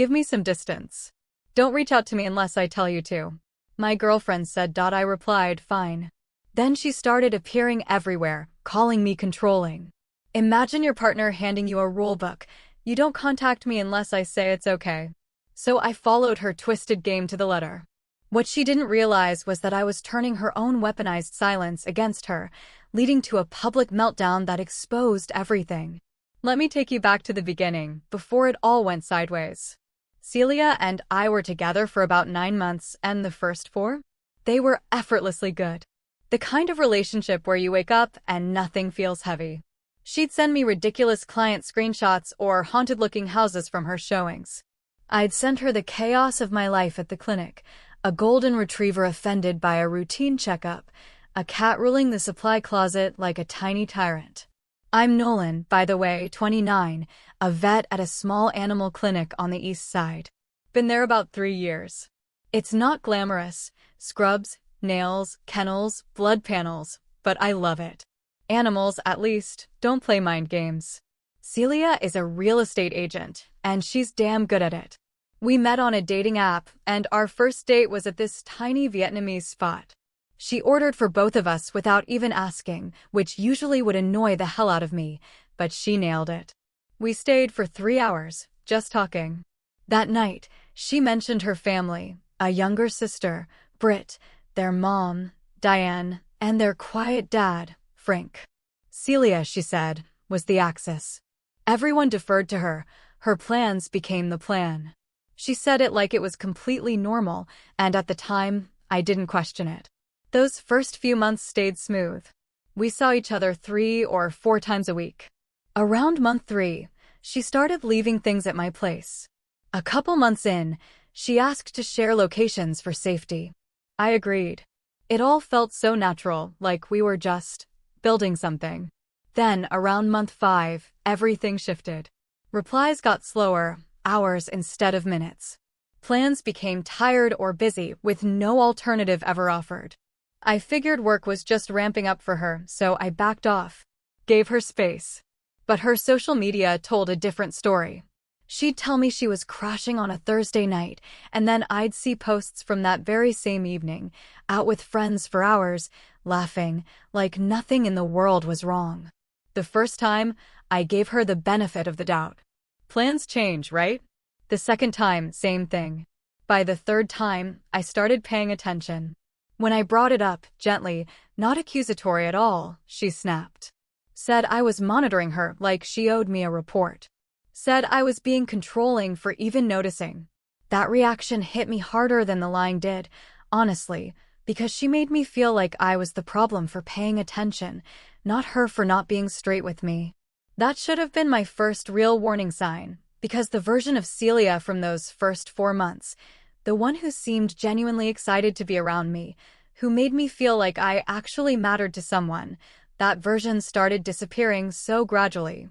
Give me some distance. Don't reach out to me unless I tell you to. My girlfriend said. I replied, fine. Then she started appearing everywhere, calling me controlling. Imagine your partner handing you a rulebook. You don't contact me unless I say it's okay. So I followed her twisted game to the letter. What she didn't realize was that I was turning her own weaponized silence against her, leading to a public meltdown that exposed everything. Let me take you back to the beginning, before it all went sideways. Celia and I were together for about 9 months, and the first 4? They were effortlessly good. The kind of relationship where you wake up and nothing feels heavy. She'd send me ridiculous client screenshots or haunted-looking houses from her showings. I'd send her the chaos of my life at the clinic, a golden retriever offended by a routine checkup, a cat ruling the supply closet like a tiny tyrant. I'm Nolan, by the way, 29, a vet at a small animal clinic on the east side. Been there about 3 years. It's not glamorous, scrubs, nails, kennels, blood panels, but I love it. Animals, at least, don't play mind games. Celia is a real estate agent, and she's damn good at it. We met on a dating app, and our first date was at this tiny Vietnamese spot. She ordered for both of us without even asking, which usually would annoy the hell out of me, but she nailed it. We stayed for 3 hours, just talking. That night, she mentioned her family, a younger sister, Britt, their mom, Diane, and their quiet dad, Frank. Celia, she said, was the axis. Everyone deferred to her. Her plans became the plan. She said it like it was completely normal, and at the time, I didn't question it. Those first few months stayed smooth. We saw each other 3 or 4 times a week. Around month 3, she started leaving things at my place. A couple months in, she asked to share locations for safety. I agreed. It all felt so natural, like we were just building something. Then, around month 5, everything shifted. Replies got slower, hours instead of minutes. Plans became tired or busy, with no alternative ever offered. I figured work was just ramping up for her, so I backed off. Gave her space. But her social media told a different story. She'd tell me she was crashing on a Thursday night, and then I'd see posts from that very same evening, out with friends for hours, laughing, like nothing in the world was wrong. The first time, I gave her the benefit of the doubt. Plans change, right? The second time, same thing. By the third time, I started paying attention. When I brought it up, gently, not accusatory at all, she snapped. Said I was monitoring her like she owed me a report. Said I was being controlling for even noticing. That reaction hit me harder than the lying did, honestly, because she made me feel like I was the problem for paying attention, not her for not being straight with me. That should have been my first real warning sign, because the version of Celia from those first 4 months, the one who seemed genuinely excited to be around me, who made me feel like I actually mattered to someone, that version started disappearing so gradually.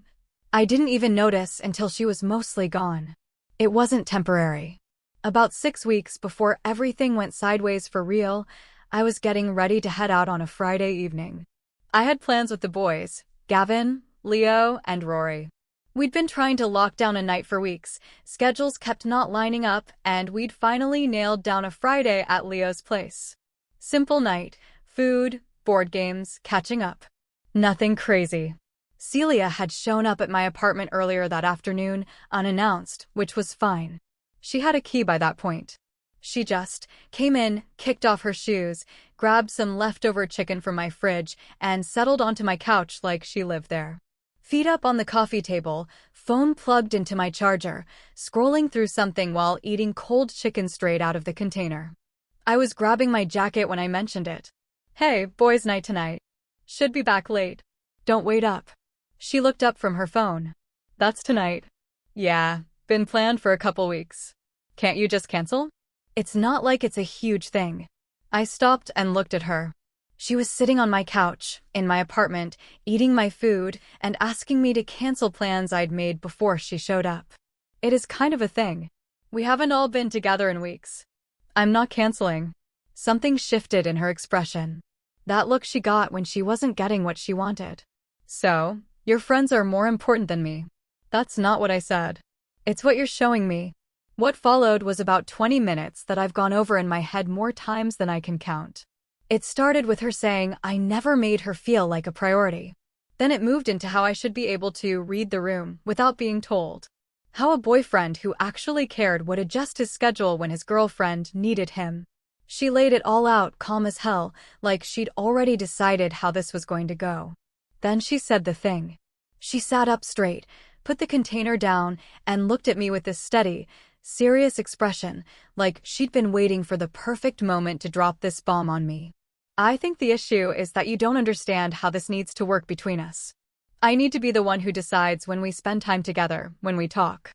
I didn't even notice until she was mostly gone. It wasn't temporary. About 6 weeks before everything went sideways for real, I was getting ready to head out on a Friday evening. I had plans with the boys, Gavin, Leo, and Rory. We'd been trying to lock down a night for weeks, schedules kept not lining up, and we'd finally nailed down a Friday at Leo's place. Simple night, food, board games, catching up. Nothing crazy. Celia had shown up at my apartment earlier that afternoon, unannounced, which was fine. She had a key by that point. She just came in, kicked off her shoes, grabbed some leftover chicken from my fridge, and settled onto my couch like she lived there. Feet up on the coffee table, phone plugged into my charger, scrolling through something while eating cold chicken straight out of the container. I was grabbing my jacket when I mentioned it. Hey, boys' night tonight. Should be back late. Don't wait up. She looked up from her phone. That's tonight. Yeah, been planned for a couple weeks. Can't you just cancel? It's not like it's a huge thing. I stopped and looked at her. She was sitting on my couch, in my apartment, eating my food, and asking me to cancel plans I'd made before she showed up. It is kind of a thing. We haven't all been together in weeks. I'm not canceling. Something shifted in her expression. That look she got when she wasn't getting what she wanted. So, your friends are more important than me. That's not what I said. It's what you're showing me. What followed was about 20 minutes that I've gone over in my head more times than I can count. It started with her saying I never made her feel like a priority. Then it moved into how I should be able to read the room without being told. How a boyfriend who actually cared would adjust his schedule when his girlfriend needed him. She laid it all out calm as hell, like she'd already decided how this was going to go. Then she said the thing. She sat up straight, put the container down, and looked at me with this steady, serious expression, like she'd been waiting for the perfect moment to drop this bomb on me. I think the issue is that you don't understand how this needs to work between us. I need to be the one who decides when we spend time together, when we talk.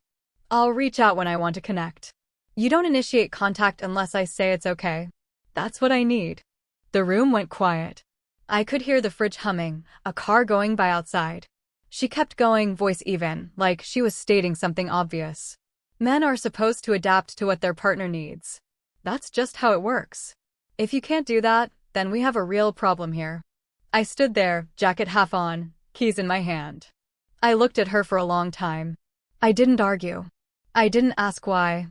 I'll reach out when I want to connect. You don't initiate contact unless I say it's okay. That's what I need. The room went quiet. I could hear the fridge humming, a car going by outside. She kept going, voice even, like she was stating something obvious. Men are supposed to adapt to what their partner needs. That's just how it works. If you can't do that, then we have a real problem here. I stood there, jacket half on, keys in my hand. I looked at her for a long time. I didn't argue. I didn't ask why.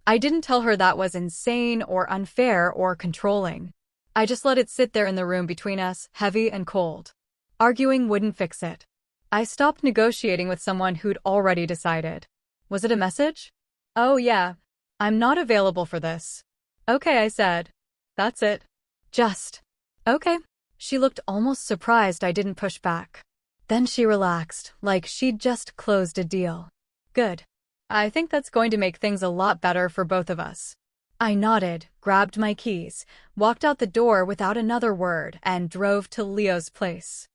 I didn't tell her that was insane or unfair or controlling. I just let it sit there in the room between us, heavy and cold. Arguing wouldn't fix it. I stopped negotiating with someone who'd already decided. Was it a message? Oh yeah. I'm not available for this. Okay, I said. That's it. Just. Okay. She looked almost surprised I didn't push back. Then she relaxed, like she'd just closed a deal. Good. I think that's going to make things a lot better for both of us. I nodded, grabbed my keys, walked out the door without another word, and drove to Leo's place.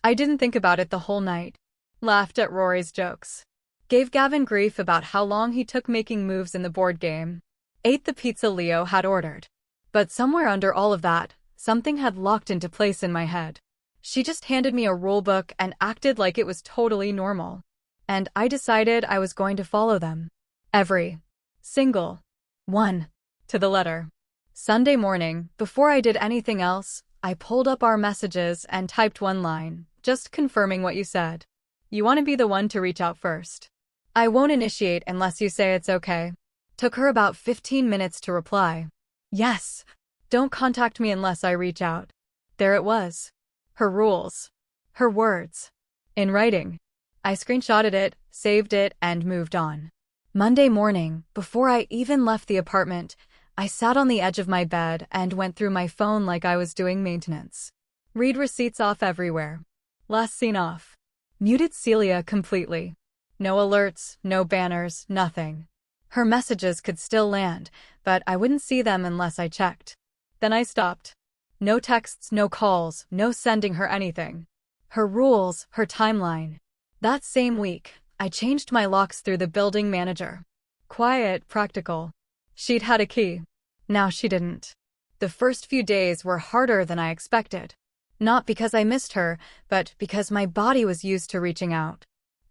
I didn't think about it the whole night. Laughed at Rory's jokes. Gave Gavin grief about how long he took making moves in the board game. Ate the pizza Leo had ordered. But somewhere under all of that, something had locked into place in my head. She just handed me a rulebook and acted like it was totally normal. And I decided I was going to follow them. Every single one, to the letter. Sunday morning, before I did anything else, I pulled up our messages and typed one line, just confirming what you said. You want to be the one to reach out first. I won't initiate unless you say it's okay. Took her about 15 minutes to reply. Yes. Don't contact me unless I reach out. There it was. Her rules. Her words. In writing. I screenshotted it, saved it, and moved on. Monday morning, before I even left the apartment, I sat on the edge of my bed and went through my phone like I was doing maintenance. Read receipts off everywhere. Last seen off. Muted Celia completely. No alerts, no banners, nothing. Her messages could still land, but I wouldn't see them unless I checked. Then I stopped. No texts, no calls, no sending her anything. Her rules, her timeline. That same week, I changed my locks through the building manager. Quiet, practical. She'd had a key. Now she didn't. The first few days were harder than I expected. Not because I missed her, but because my body was used to reaching out.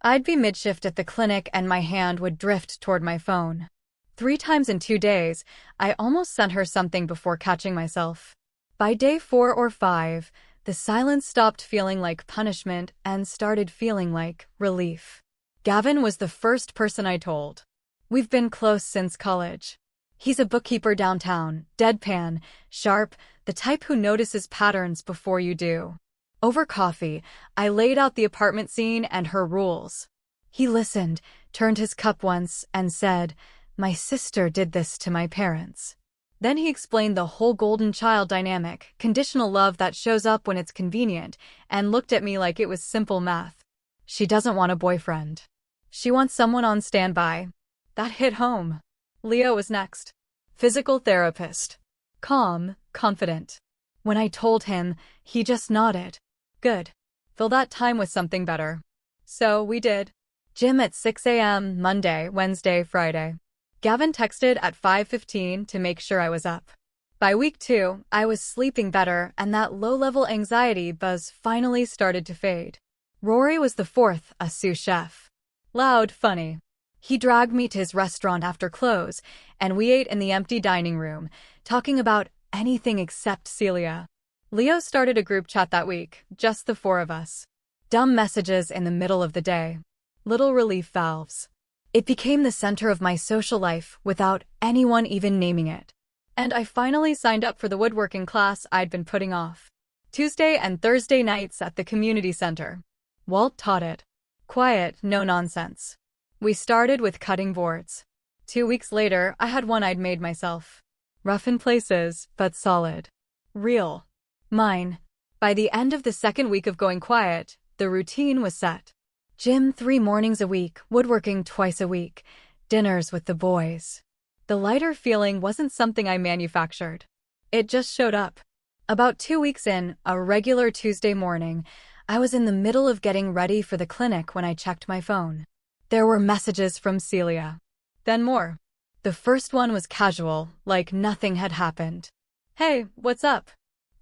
I'd be mid-shift at the clinic and my hand would drift toward my phone. 3 times in 2 days, I almost sent her something before catching myself. By day 4 or 5, the silence stopped feeling like punishment and started feeling like relief. Gavin was the first person I told. We've been close since college. He's a bookkeeper downtown, deadpan, sharp, the type who notices patterns before you do. Over coffee, I laid out the apartment scene and her rules. He listened, turned his cup once, and said, "My sister did this to my parents." Then he explained the whole golden child dynamic, conditional love that shows up when it's convenient, and looked at me like it was simple math. She doesn't want a boyfriend. She wants someone on standby. That hit home. Leo was next. Physical therapist. Calm, confident. When I told him, he just nodded. Good. Fill that time with something better. So we did. Gym at 6 a.m. Monday, Wednesday, Friday. Gavin texted at 5:15 to make sure I was up. By week 2, I was sleeping better and that low-level anxiety buzz finally started to fade. Rory was the 4th, a sous chef. Loud, funny. He dragged me to his restaurant after close, and we ate in the empty dining room, talking about anything except Celia. Leo started a group chat that week, just the 4 of us. Dumb messages in the middle of the day. Little relief valves. It became the center of my social life without anyone even naming it. And I finally signed up for the woodworking class I'd been putting off. Tuesday and Thursday nights at the community center. Walt taught it. Quiet, no nonsense. We started with cutting boards. 2 weeks later, I had one I'd made myself. Rough in places, but solid. Real. Mine. By the end of the second week of going quiet, the routine was set. Gym 3 mornings a week, woodworking twice a week, dinners with the boys. The lighter feeling wasn't something I manufactured. It just showed up. About 2 weeks in, a regular Tuesday morning, I was in the middle of getting ready for the clinic when I checked my phone. There were messages from Celia. Then more. The first one was casual, like nothing had happened. Hey, what's up?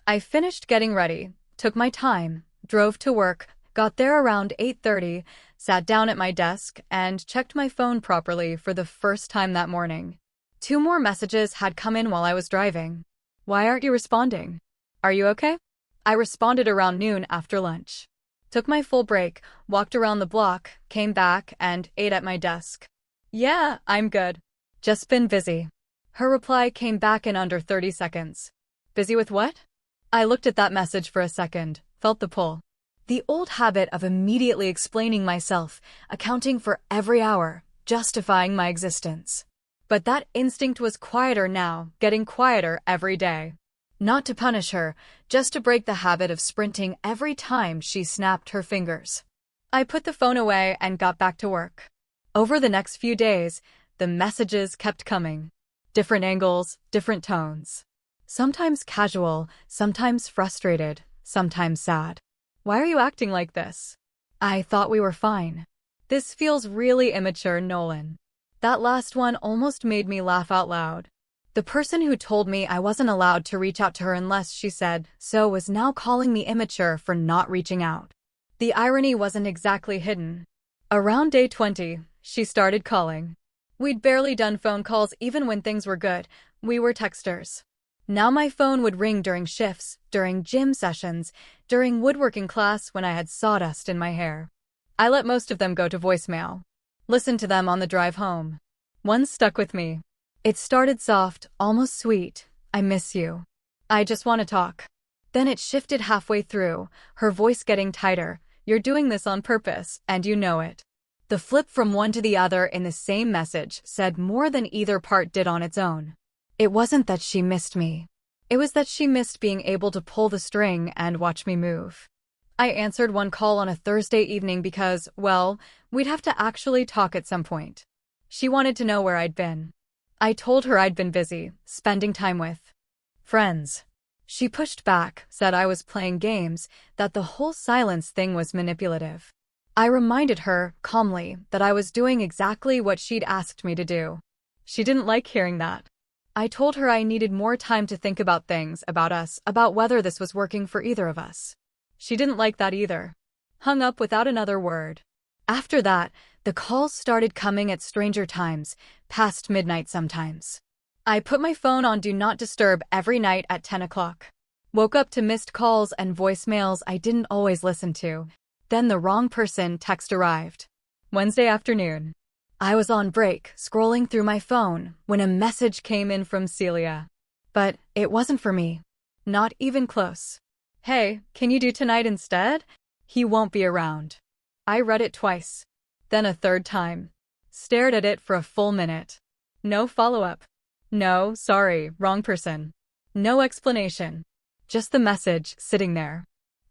I finished getting ready, took my time, drove to work, got there around 8:30, sat down at my desk, and checked my phone properly for the first time that morning. 2 more messages had come in while I was driving. Why aren't you responding? Are you okay? I responded around noon after lunch. Took my full break, walked around the block, came back, and ate at my desk. Yeah, I'm good. Just been busy. Her reply came back in under 30 seconds. Busy with what? I looked at that message for a second, felt the pull. The old habit of immediately explaining myself, accounting for every hour, justifying my existence. But that instinct was quieter now, getting quieter every day. Not to punish her, just to break the habit of sprinting every time she snapped her fingers. I put the phone away and got back to work. Over the next few days, the messages kept coming. Different angles, different tones. Sometimes casual, sometimes frustrated, sometimes sad. Why are you acting like this? I thought we were fine. This feels really immature, Nolan. That last one almost made me laugh out loud. The person who told me I wasn't allowed to reach out to her unless she said so was now calling me immature for not reaching out. The irony wasn't exactly hidden. Around day 20, she started calling. We'd barely done phone calls even when things were good. We were texters. Now my phone would ring during shifts, during gym sessions, during woodworking class when I had sawdust in my hair. I let most of them go to voicemail. Listened to them on the drive home. One stuck with me. It started soft, almost sweet. I miss you. I just want to talk. Then it shifted halfway through, her voice getting tighter. You're doing this on purpose, and you know it. The flip from one to the other in the same message said more than either part did on its own. It wasn't that she missed me. It was that she missed being able to pull the string and watch me move. I answered one call on a Thursday evening because, well, we'd have to actually talk at some point. She wanted to know where I'd been. I told her I'd been busy, spending time with friends. She pushed back, said I was playing games, that the whole silence thing was manipulative. I reminded her, calmly, that I was doing exactly what she'd asked me to do. She didn't like hearing that. I told her I needed more time to think about things, about us, about whether this was working for either of us. She didn't like that either. Hung up without another word. After that, the calls started coming at stranger times, past midnight sometimes. I put my phone on Do Not Disturb every night at 10 o'clock. Woke up to missed calls and voicemails I didn't always listen to. Then the wrong person text arrived. Wednesday afternoon. I was on break, scrolling through my phone, when a message came in from Celia. But it wasn't for me. Not even close. Hey, can you do tonight instead? He won't be around. I read it twice. Then a third time. Stared at it for a full minute. No follow-up. No, sorry, wrong person. No explanation. Just the message sitting there.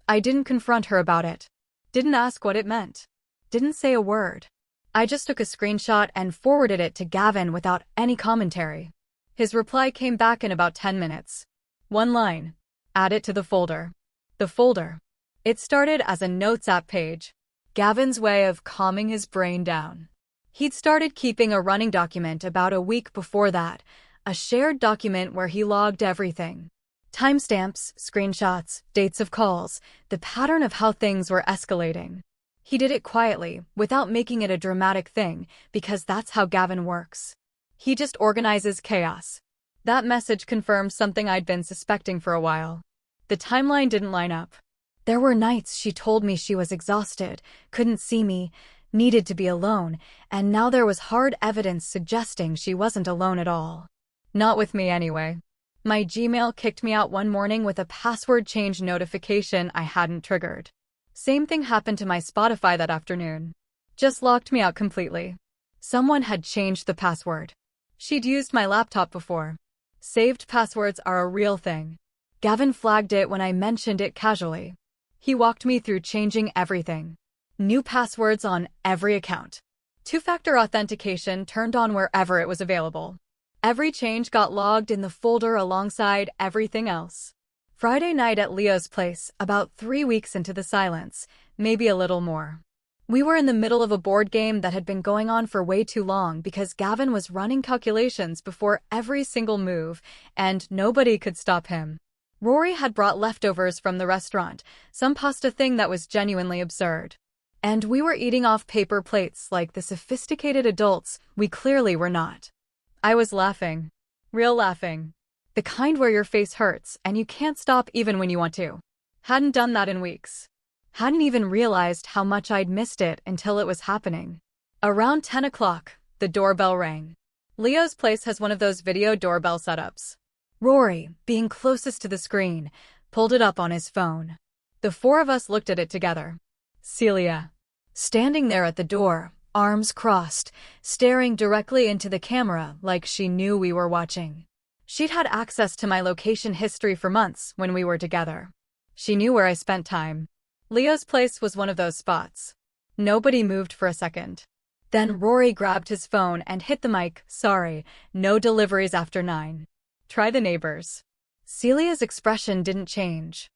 I didn't confront her about it. Didn't ask what it meant. Didn't say a word. I just took a screenshot and forwarded it to Gavin without any commentary. His reply came back in about 10 minutes. One line. Add it to the folder. The folder. It started as a Notes app page. Gavin's way of calming his brain down. He'd started keeping a running document about a week before that, a shared document where he logged everything. Timestamps, screenshots, dates of calls, the pattern of how things were escalating. He did it quietly, without making it a dramatic thing, because that's how Gavin works. He just organizes chaos. That message confirmed something I'd been suspecting for a while. The timeline didn't line up. There were nights she told me she was exhausted, couldn't see me, needed to be alone, and now there was hard evidence suggesting she wasn't alone at all. Not with me anyway. My Gmail kicked me out one morning with a password change notification I hadn't triggered. Same thing happened to my Spotify that afternoon. Just locked me out completely. Someone had changed the password. She'd used my laptop before. Saved passwords are a real thing. Gavin flagged it when I mentioned it casually. He walked me through changing everything. New passwords on every account. Two-factor authentication turned on wherever it was available. Every change got logged in the folder alongside everything else. Friday night at Leo's place, about 3 weeks into the silence, maybe a little more. We were in the middle of a board game that had been going on for way too long because Gavin was running calculations before every single move, and nobody could stop him. Rory had brought leftovers from the restaurant, some pasta thing that was genuinely absurd. And we were eating off paper plates like the sophisticated adults we clearly were not. I was laughing. Real laughing. The kind where your face hurts and you can't stop even when you want to. Hadn't done that in weeks. Hadn't even realized how much I'd missed it until it was happening. Around 10 o'clock, the doorbell rang. Leo's place has one of those video doorbell setups. Rory, being closest to the screen, pulled it up on his phone. The four of us looked at it together. Celia, standing there at the door, arms crossed, staring directly into the camera like she knew we were watching. She'd had access to my location history for months when we were together. She knew where I spent time. Leo's place was one of those spots. Nobody moved for a second. Then Rory grabbed his phone and hit the mic. Sorry, no deliveries after 9. Try the neighbors. Celia's expression didn't change.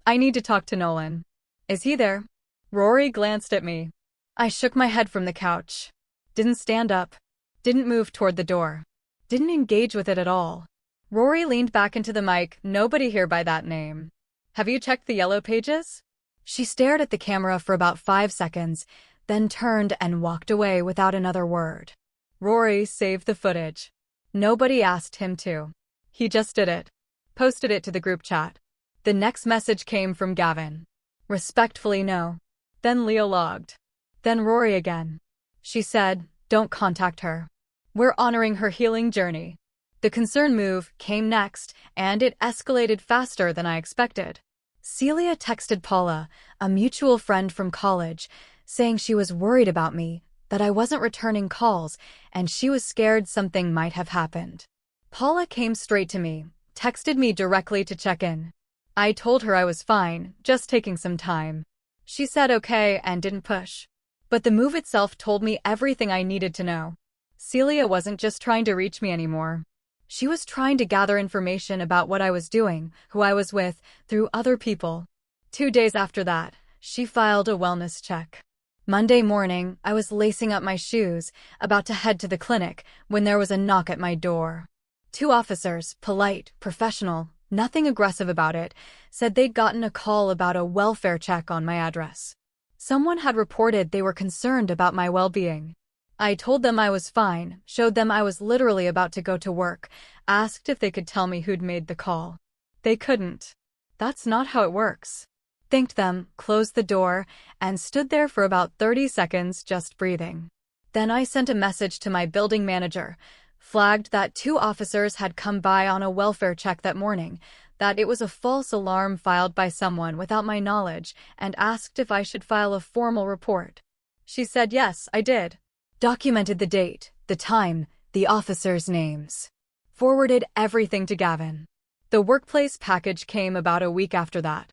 I need to talk to Nolan. Is he there? Rory glanced at me. I shook my head from the couch. Didn't stand up. Didn't move toward the door. Didn't engage with it at all. Rory leaned back into the mic. Nobody here by that name. Have you checked the yellow pages? She stared at the camera for about 5 seconds, then turned and walked away without another word. Rory saved the footage. Nobody asked him to. He just did it. Posted it to the group chat. The next message came from Gavin. Respectfully no. Then Leo logged. Then Rory again. She said, don't contact her. We're honoring her healing journey. The concern move came next, and it escalated faster than I expected. Celia texted Paula, a mutual friend from college, saying she was worried about me, that I wasn't returning calls, and she was scared something might have happened. Paula came straight to me, texted me directly to check in. I told her I was fine, just taking some time. She said okay and didn't push. But the move itself told me everything I needed to know. Celia wasn't just trying to reach me anymore. She was trying to gather information about what I was doing, who I was with, through other people. 2 days after that, she filed a wellness check. Monday morning, I was lacing up my shoes, about to head to the clinic, when there was a knock at my door. 2 officers, polite, professional, nothing aggressive about it, said they'd gotten a call about a welfare check on my address. Someone had reported they were concerned about my well-being. I told them I was fine, showed them I was literally about to go to work, asked if they could tell me who'd made the call. They couldn't. That's not how it works. Thanked them, closed the door, and stood there for about 30 seconds just breathing. Then I sent a message to my building manager, flagged that 2 officers had come by on a welfare check that morning, that it was a false alarm filed by someone without my knowledge, and asked if I should file a formal report. She said yes, I did. Documented the date, the time, the officers' names. Forwarded everything to Gavin. The workplace package came about a week after that.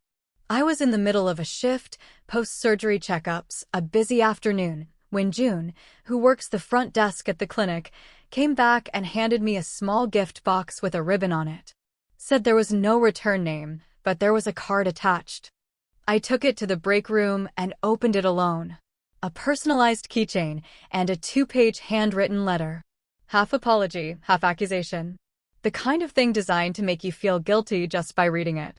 I was in the middle of a shift, post-surgery checkups, a busy afternoon, when June, who works the front desk at the clinic, came back and handed me a small gift box with a ribbon on it. Said there was no return name, but there was a card attached. I took it to the break room and opened it alone. A personalized keychain and a 2-page handwritten letter. Half apology, half accusation. The kind of thing designed to make you feel guilty just by reading it.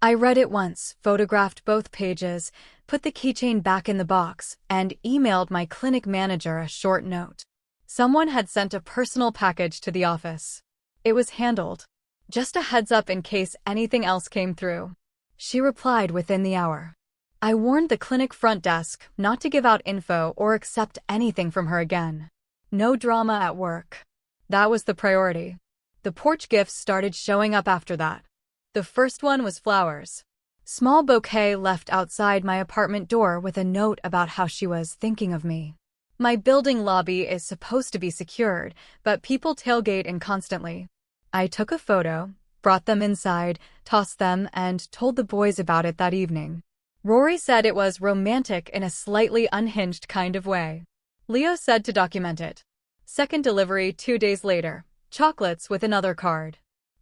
I read it once, photographed both pages, put the keychain back in the box, and emailed my clinic manager a short note. Someone had sent a personal package to the office. It was handled. Just a heads up in case anything else came through. She replied within the hour. I warned the clinic front desk not to give out info or accept anything from her again. No drama at work. That was the priority. The porch gifts started showing up after that. The first one was flowers. Small bouquet left outside my apartment door with a note about how she was thinking of me. My building lobby is supposed to be secured, but people tailgate in constantly. I took a photo, brought them inside, tossed them, and told the boys about it that evening. Rory said it was romantic in a slightly unhinged kind of way. Leo said to document it. Second delivery 2 days later. Chocolates with another card.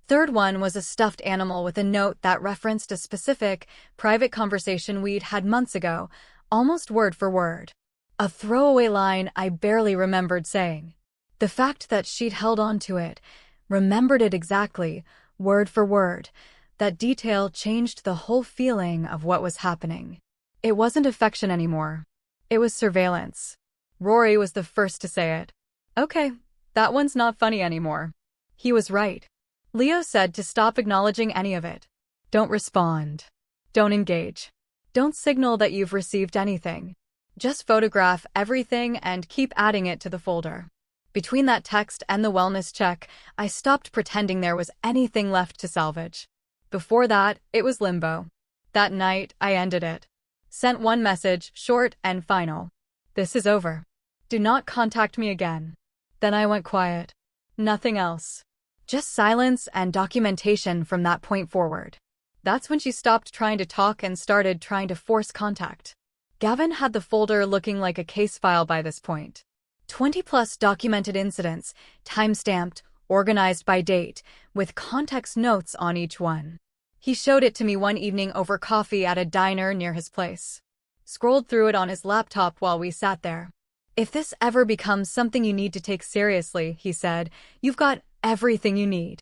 Third one was a stuffed animal with a note that referenced a specific, private conversation we'd had months ago, almost word for word. A throwaway line I barely remembered saying. The fact that she'd held on to it, remembered it exactly, word for word, that detail changed the whole feeling of what was happening. It wasn't affection anymore. It was surveillance. Rory was the first to say it. Okay, that one's not funny anymore. He was right. Leo said to stop acknowledging any of it. Don't respond. Don't engage. Don't signal that you've received anything. Just photograph everything and keep adding it to the folder. Between that text and the wellness check, I stopped pretending there was anything left to salvage. Before that, it was limbo. That night, I ended it. Sent one message, short and final. This is over. Do not contact me again. Then I went quiet. Nothing else. Just silence and documentation from that point forward. That's when she stopped trying to talk and started trying to force contact. Gavin had the folder looking like a case file by this point. 20+ documented incidents, time-stamped, organized by date, with context notes on each one. He showed it to me one evening over coffee at a diner near his place. Scrolled through it on his laptop while we sat there. If this ever becomes something you need to take seriously, he said, you've got everything you need.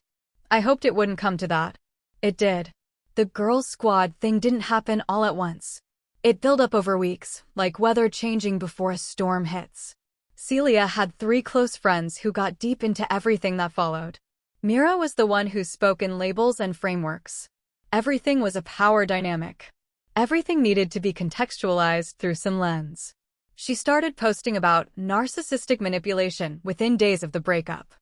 I hoped it wouldn't come to that. It did. The girls' squad thing didn't happen all at once. It built up over weeks, like weather changing before a storm hits. Celia had 3 close friends who got deep into everything that followed. Mira was the one who spoke in labels and frameworks. Everything was a power dynamic. Everything needed to be contextualized through some lens. She started posting about narcissistic manipulation within days of the breakup.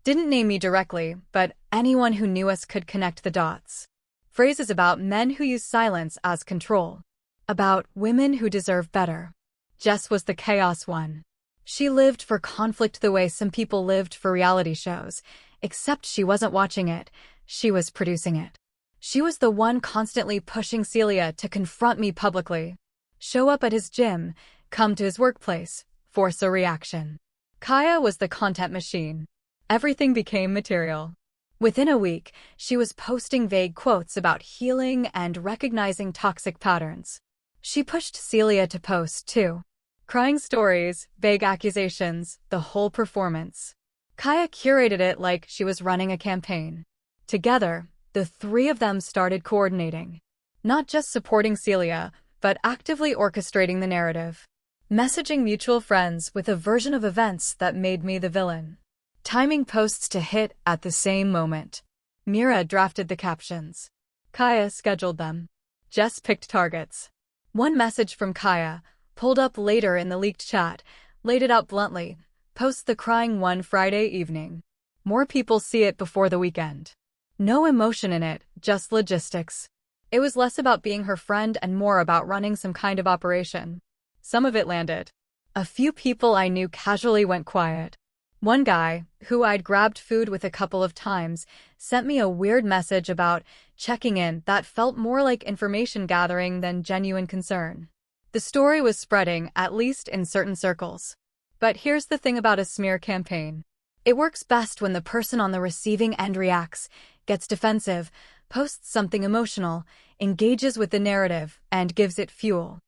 Didn't name me directly, but anyone who knew us could connect the dots. Phrases about men who use silence as control. About women who deserve better. Jess was the chaos one. She lived for conflict the way some people lived for reality shows, except she wasn't watching it, she was producing it. She was the one constantly pushing Celia to confront me publicly. Show up at his gym, come to his workplace, force a reaction. Kaya was the content machine. Everything became material. Within a week, she was posting vague quotes about healing and recognizing toxic patterns. She pushed Celia to post, too. Crying stories, vague accusations, the whole performance. Kaya curated it like she was running a campaign. Together, the 3 of them started coordinating. Not just supporting Celia, but actively orchestrating the narrative. Messaging mutual friends with a version of events that made me the villain. Timing posts to hit at the same moment. Mira drafted the captions. Kaya scheduled them. Jess picked targets. One message from Kaya, pulled up later in the leaked chat, laid it out bluntly. Post the crying one Friday evening. More people see it before the weekend. No emotion in it, just logistics. It was less about being her friend and more about running some kind of operation. Some of it landed. A few people I knew casually went quiet. One guy, who I'd grabbed food with a couple of times, sent me a weird message about checking in that felt more like information gathering than genuine concern. The story was spreading, at least in certain circles. But here's the thing about a smear campaign. It works best when the person on the receiving end reacts, gets defensive, posts something emotional, engages with the narrative, and gives it fuel.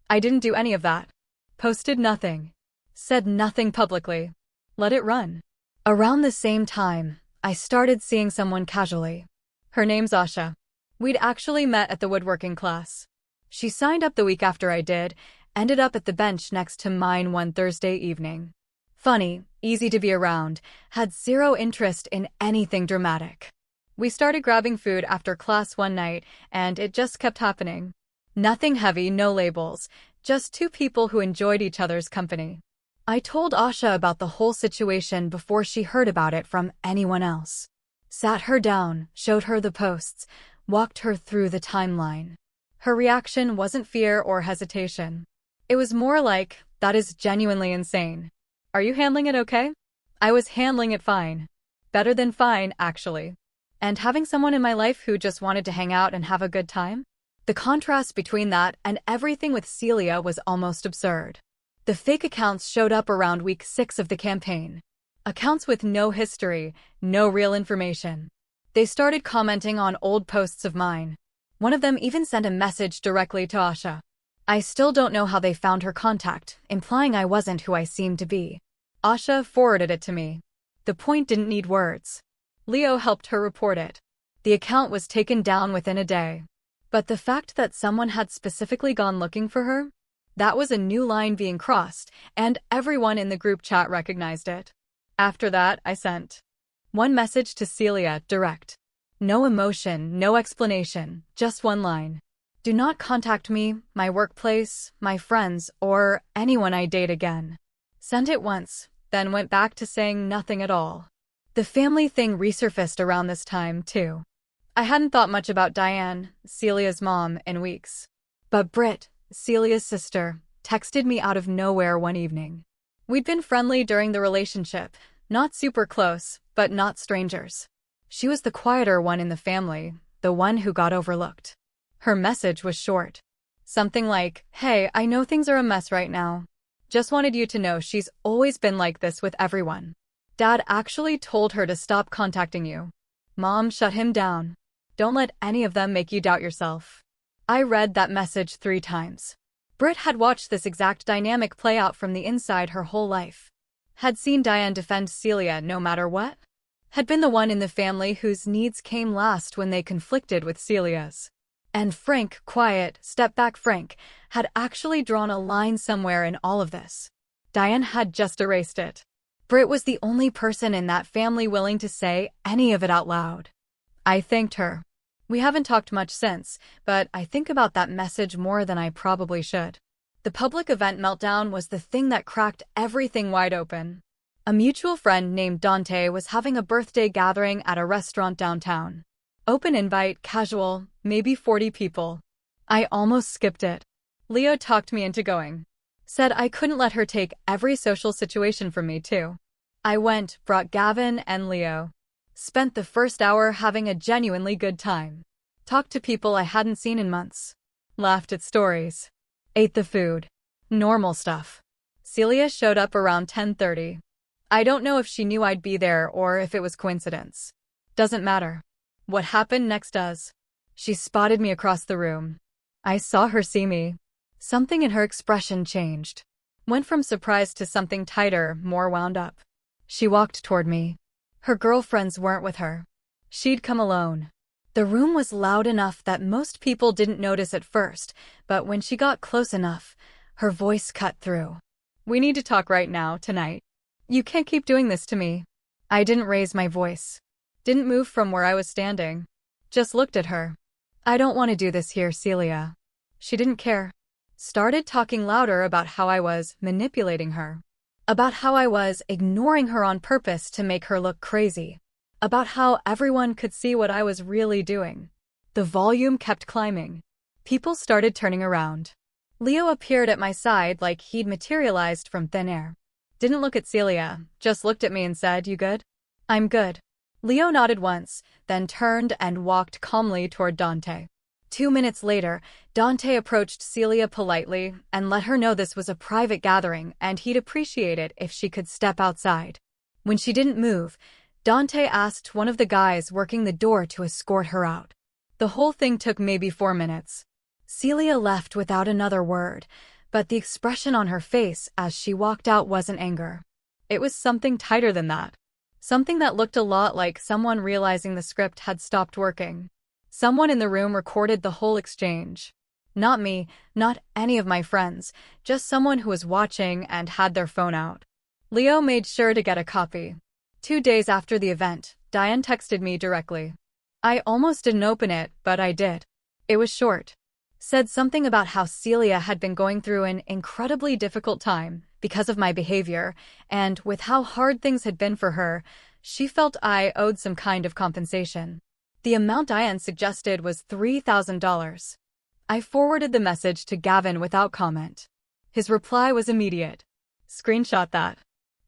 I didn't do any of that. Posted nothing. Said nothing publicly. Let it run. Around the same time, I started seeing someone casually. Her name's Asha. We'd actually met at the woodworking class. She signed up the week after I did, ended up at the bench next to mine one Thursday evening. Funny, easy to be around, had zero interest in anything dramatic. We started grabbing food after class one night, and it just kept happening. Nothing heavy, no labels, just two people who enjoyed each other's company. I told Asha about the whole situation before she heard about it from anyone else. Sat her down, showed her the posts, walked her through the timeline. Her reaction wasn't fear or hesitation. It was more like, that is genuinely insane. Are you handling it okay? I was handling it fine. Better than fine, actually. And having someone in my life who just wanted to hang out and have a good time? The contrast between that and everything with Celia was almost absurd. The fake accounts showed up around week 6 of the campaign. Accounts with no history, no real information. They started commenting on old posts of mine. One of them even sent a message directly to Asha. I still don't know how they found her contact, implying I wasn't who I seemed to be. Asha forwarded it to me. The point didn't need words. Leo helped her report it. The account was taken down within a day. But the fact that someone had specifically gone looking for her? That was a new line being crossed, and everyone in the group chat recognized it. After that, I sent one message to Celia, direct. No emotion, no explanation, just one line. Do not contact me, my workplace, my friends, or anyone I date again. Sent it once, then went back to saying nothing at all. The family thing resurfaced around this time, too. I hadn't thought much about Diane, Celia's mom, in weeks. But Britt, Celia's sister, texted me out of nowhere one evening. We'd been friendly during the relationship, not super close, but not strangers. She was the quieter one in the family, the one who got overlooked. Her message was short. Something like, "Hey, I know things are a mess right now. Just wanted you to know she's always been like this with everyone. Dad actually told her to stop contacting you. Mom shut him down. Don't let any of them make you doubt yourself." I read that message 3 times. Britt had watched this exact dynamic play out from the inside her whole life. Had seen Diane defend Celia no matter what. Had been the one in the family whose needs came last when they conflicted with Celia's. And Frank, quiet, step-back Frank, had actually drawn a line somewhere in all of this. Diane had just erased it. Britt was the only person in that family willing to say any of it out loud. I thanked her. We haven't talked much since, but I think about that message more than I probably should. The public event meltdown was the thing that cracked everything wide open. A mutual friend named Dante was having a birthday gathering at a restaurant downtown. Open invite, casual, maybe 40 people. I almost skipped it. Leo talked me into going. Said I couldn't let her take every social situation from me too. I went, brought Gavin and Leo. Spent the first hour having a genuinely good time. Talked to people I hadn't seen in months. Laughed at stories. Ate the food. Normal stuff. Celia showed up around 10:30. I don't know if she knew I'd be there or if it was coincidence. Doesn't matter. What happened next does. She spotted me across the room. I saw her see me. Something in her expression changed. Went from surprise to something tighter, more wound up. She walked toward me. Her girlfriends weren't with her. She'd come alone. The room was loud enough that most people didn't notice at first, but when she got close enough, her voice cut through. We need to talk right now, tonight. You can't keep doing this to me. I didn't raise my voice. Didn't move from where I was standing. Just looked at her. I don't want to do this here, Celia. She didn't care. Started talking louder about how I was manipulating her. About how I was ignoring her on purpose to make her look crazy. About how everyone could see what I was really doing. The volume kept climbing. People started turning around. Leo appeared at my side like he'd materialized from thin air. Didn't look at Celia, just looked at me and said, "You good?" "I'm good." Leo nodded once, then turned and walked calmly toward Dante. 2 minutes later, Dante approached Celia politely and let her know this was a private gathering and he'd appreciate it if she could step outside. When she didn't move, Dante asked one of the guys working the door to escort her out. The whole thing took maybe 4 minutes. Celia left without another word, but the expression on her face as she walked out wasn't anger. It was something tighter than that. Something that looked a lot like someone realizing the script had stopped working. Someone in the room recorded the whole exchange. Not me, not any of my friends, just someone who was watching and had their phone out. Leo made sure to get a copy. 2 days after the event, Diane texted me directly. I almost didn't open it, but I did. It was short. Said something about how Celia had been going through an incredibly difficult time because of my behavior, and with how hard things had been for her, she felt I owed some kind of compensation. The amount Diane suggested was $3,000. I forwarded the message to Gavin without comment. His reply was immediate. Screenshot that.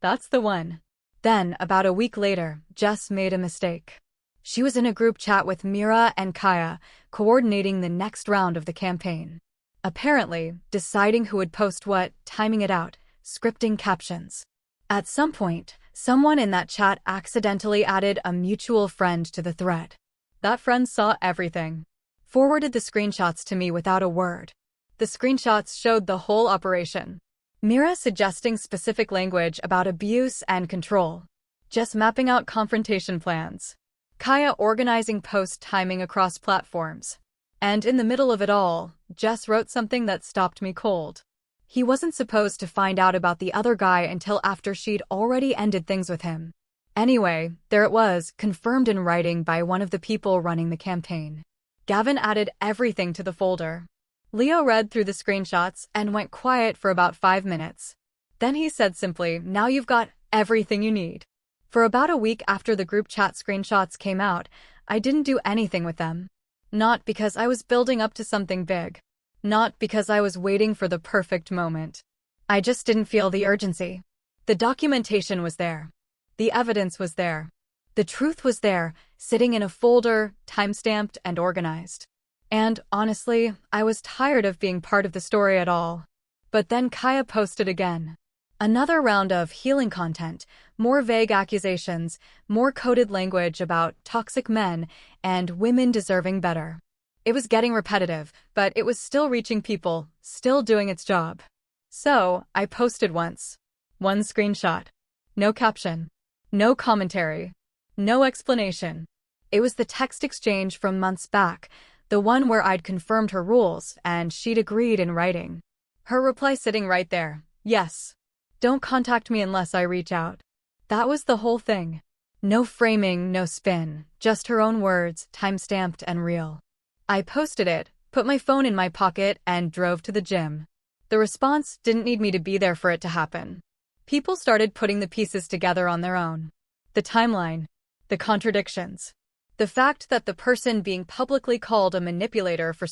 That's the one. Then, about a week later, Jess made a mistake. She was in a group chat with Mira and Kaya, coordinating the next round of the campaign. Apparently, deciding who would post what, timing it out, scripting captions. At some point, someone in that chat accidentally added a mutual friend to the thread. That friend saw everything. Forwarded the screenshots to me without a word. The screenshots showed the whole operation. Mira suggesting specific language about abuse and control. Jess mapping out confrontation plans. Kaya organizing post timing across platforms. And in the middle of it all, Jess wrote something that stopped me cold. He wasn't supposed to find out about the other guy until after she'd already ended things with him. Anyway, there it was, confirmed in writing by one of the people running the campaign. Gavin added everything to the folder. Leo read through the screenshots and went quiet for about 5 minutes. Then he said simply, "Now you've got everything you need." For about a week after the group chat screenshots came out, I didn't do anything with them. Not because I was building up to something big. Not because I was waiting for the perfect moment. I just didn't feel the urgency. The documentation was there. The evidence was there. The truth was there, sitting in a folder, timestamped and organized. And, honestly, I was tired of being part of the story at all. But then Kaya posted again. Another round of healing content, more vague accusations, more coded language about toxic men and women deserving better. It was getting repetitive, but it was still reaching people, still doing its job. So, I posted once. One screenshot. No caption. No commentary. No explanation. It was the text exchange from months back, the one where I'd confirmed her rules and she'd agreed in writing. Her reply sitting right there. Yes. Don't contact me unless I reach out. That was the whole thing. No framing, no spin, just her own words, time-stamped and real. I posted it, put my phone in my pocket, and drove to the gym. The response didn't need me to be there for it to happen. People started putting the pieces together on their own. The timeline. The contradictions. The fact that the person being publicly called a manipulator for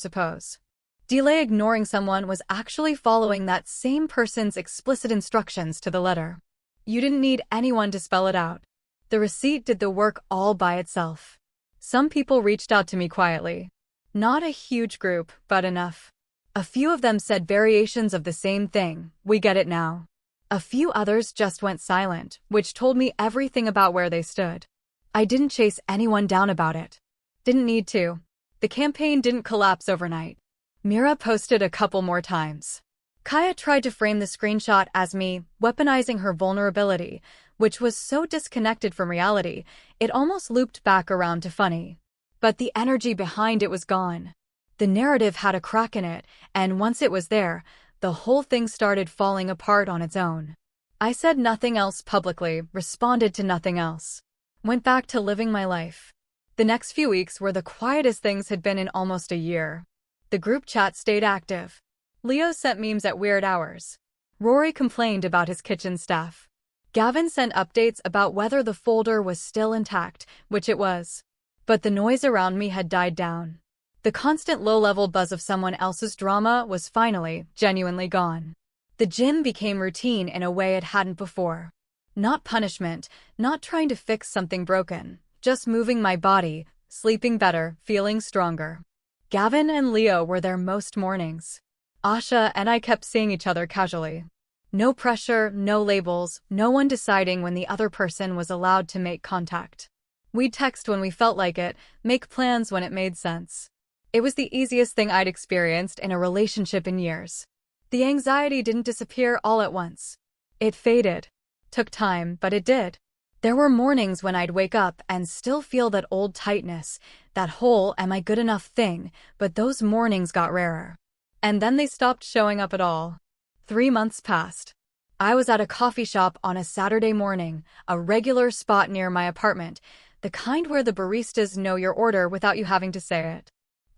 delay ignoring someone was actually following that same person's explicit instructions to the letter. You didn't need anyone to spell it out. The receipt did the work all by itself. Some people reached out to me quietly. Not a huge group, but enough. A few of them said variations of the same thing, "We get it now." A few others just went silent, which told me everything about where they stood. I didn't chase anyone down about it. Didn't need to. The campaign didn't collapse overnight. Mira posted a couple more times. Kaya tried to frame the screenshot as me weaponizing her vulnerability, which was so disconnected from reality, it almost looped back around to funny. But the energy behind it was gone. The narrative had a crack in it, and once it was there, the whole thing started falling apart on its own. I said nothing else publicly, responded to nothing else. Went back to living my life. The next few weeks were the quietest things had been in almost a year. The group chat stayed active. Leo sent memes at weird hours. Rory complained about his kitchen staff. Gavin sent updates about whether the folder was still intact, which it was. But the noise around me had died down. The constant low-level buzz of someone else's drama was finally, genuinely gone. The gym became routine in a way it hadn't before. Not punishment, not trying to fix something broken, just moving my body, sleeping better, feeling stronger. Gavin and Leo were there most mornings. Asha and I kept seeing each other casually. No pressure, no labels, no one deciding when the other person was allowed to make contact. We'd text when we felt like it, make plans when it made sense. It was the easiest thing I'd experienced in a relationship in years. The anxiety didn't disappear all at once. It faded. Took time, but it did. There were mornings when I'd wake up and still feel that old tightness, that whole "am I good enough" thing, but those mornings got rarer. And then they stopped showing up at all. 3 months passed. I was at a coffee shop on a Saturday morning, a regular spot near my apartment, the kind where the baristas know your order without you having to say it.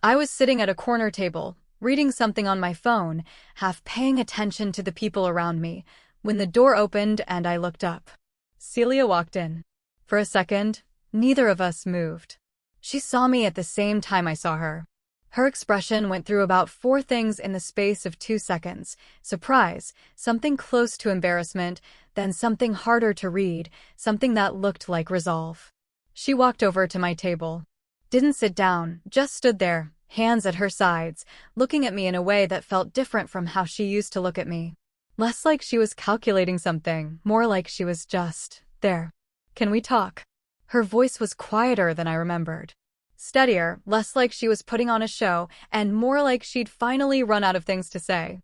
I was sitting at a corner table, reading something on my phone, half paying attention to the people around me, when the door opened and I looked up. Celia walked in. For a second, neither of us moved. She saw me at the same time I saw her. Her expression went through about 4 things in the space of 2 seconds. Surprise, something close to embarrassment, then something harder to read, something that looked like resolve. She walked over to my table. Didn't sit down, just stood there, hands at her sides, looking at me in a way that felt different from how she used to look at me. Less like she was calculating something, more like she was just there. "Can we talk?" Her voice was quieter than I remembered. Steadier, less like she was putting on a show, and more like she'd finally run out of things to say.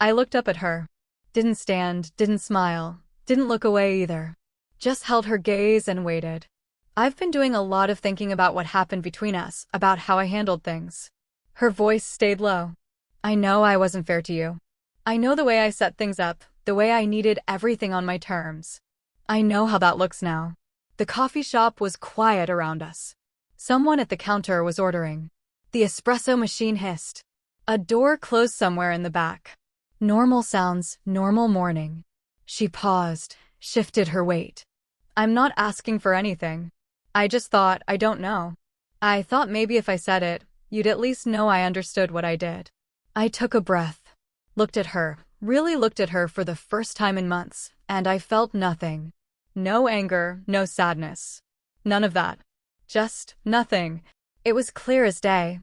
I looked up at her. Didn't stand, didn't smile, didn't look away either. Just held her gaze and waited. "I've been doing a lot of thinking about what happened between us, about how I handled things." Her voice stayed low. "I know I wasn't fair to you. I know the way I set things up, the way I needed everything on my terms. I know how that looks now." The coffee shop was quiet around us. Someone at the counter was ordering. The espresso machine hissed. A door closed somewhere in the back. Normal sounds, normal morning. She paused, shifted her weight. "I'm not asking for anything. I just thought, I don't know. I thought maybe if I said it, you'd at least know I understood what I did." I took a breath, looked at her, really looked at her for the first time in months, and I felt nothing. No anger, no sadness. None of that. Just nothing. It was clear as day.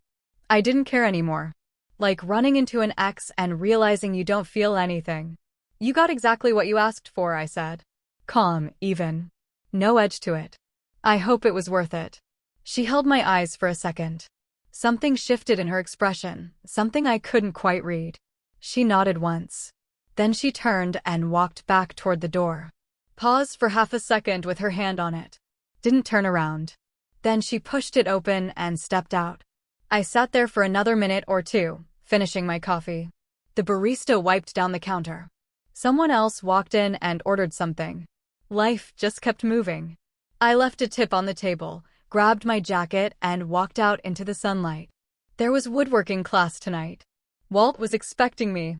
I didn't care anymore. Like running into an ex and realizing you don't feel anything. "You got exactly what you asked for," I said. Calm, even. No edge to it. "I hope it was worth it." She held my eyes for a second. Something shifted in her expression, something I couldn't quite read. She nodded once. Then she turned and walked back toward the door. Paused for half a second with her hand on it. Didn't turn around. Then she pushed it open and stepped out. I sat there for another minute or two, finishing my coffee. The barista wiped down the counter. Someone else walked in and ordered something. Life just kept moving. I left a tip on the table, grabbed my jacket, and walked out into the sunlight. There was woodworking class tonight. Walt was expecting me.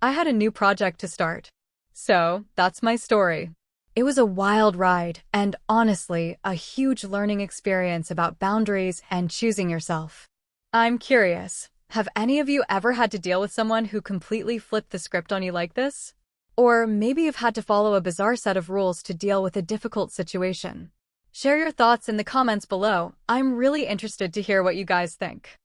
I had a new project to start. So, that's my story. It was a wild ride, and honestly, a huge learning experience about boundaries and choosing yourself. I'm curious, have any of you ever had to deal with someone who completely flipped the script on you like this? Or maybe you've had to follow a bizarre set of rules to deal with a difficult situation. Share your thoughts in the comments below. I'm really interested to hear what you guys think.